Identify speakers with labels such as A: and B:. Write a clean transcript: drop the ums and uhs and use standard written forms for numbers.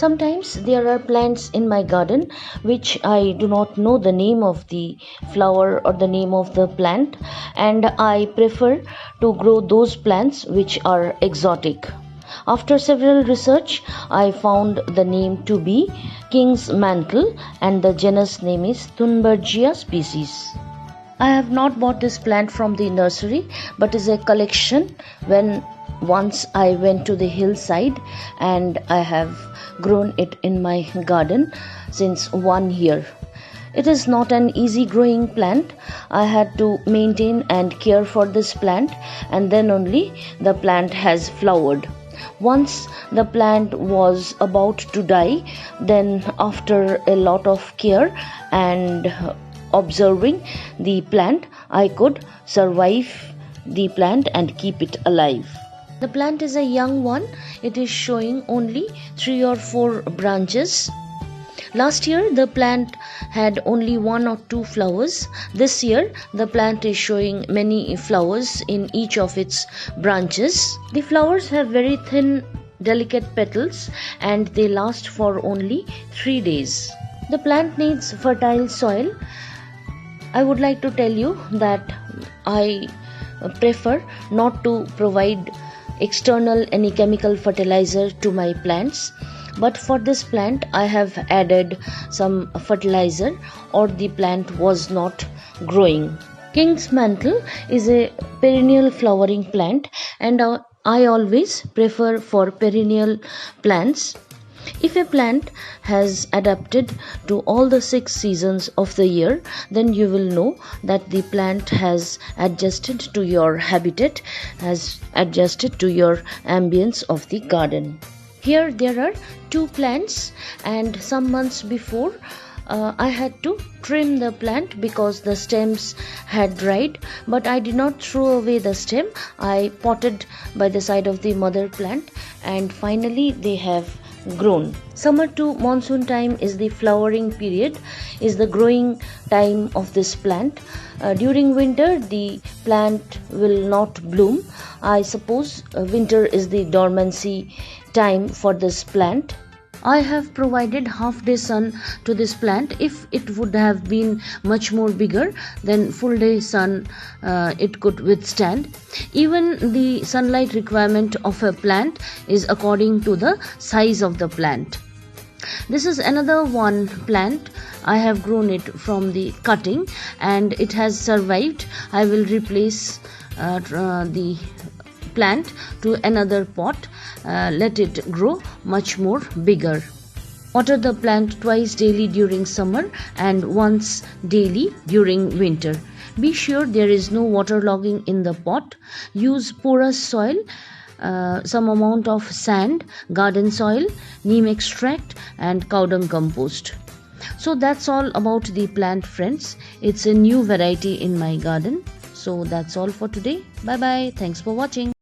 A: Sometimes there are plants in my garden which I do not know the name of the flower or the name of the plant, and I prefer to grow those plants which are exotic. After several research, I found the name to be King's Mantle and the genus name is Thunbergia species. I have not bought this plant from the nursery but is a collection when once I went to the hillside and I have grown it in my garden since 1 year. It is not an easy growing plant. I had to maintain and care for this plant and then only the plant has flowered. Once the plant was about to die, then after a lot of care and observing the plant, I could survive the plant and keep it alive. The plant is a young one. It is showing only 3 or 4 branches. Last year the plant had only 1 or 2 flowers. This year the plant is showing many flowers in each of its branches. The flowers have very thin, delicate petals and they last for only 3 days. The plant needs fertile soil. I would like to tell you that I prefer not to provide external any chemical fertilizer to my plants, but for this plant I have added some fertilizer or the plant was not growing. King's Mantle is a perennial flowering plant and I always prefer for perennial plants. If a plant has adapted to all the 6 seasons of the year, then you will know that the plant has adjusted to your habitat, has adjusted to your ambience of the garden. Here there are 2 plants and some months before I had to trim the plant because the stems had dried, but I did not throw away the stem. I potted by the side of the mother plant and finally they have grown. Summer to monsoon time is the flowering period, is the growing time of this plant. During winter the plant will not bloom. I suppose winter is the dormancy time for this plant. I have provided half-day sun to this plant. If it would have been much more bigger, then full-day sun it could withstand. Even the sunlight requirement of a plant is according to the size of the plant. This is another one plant. I have grown it from the cutting and it has survived. I will replace the plant to another pot, let it grow much more bigger. Water the plant twice daily during summer and once daily during winter. Be sure there is no waterlogging in the pot. Use porous soil, some amount of sand, garden soil, neem extract and cow dung compost. So that's all about the plant, friends. It's a new variety in my garden. So that's all for today. Bye bye. Thanks for watching.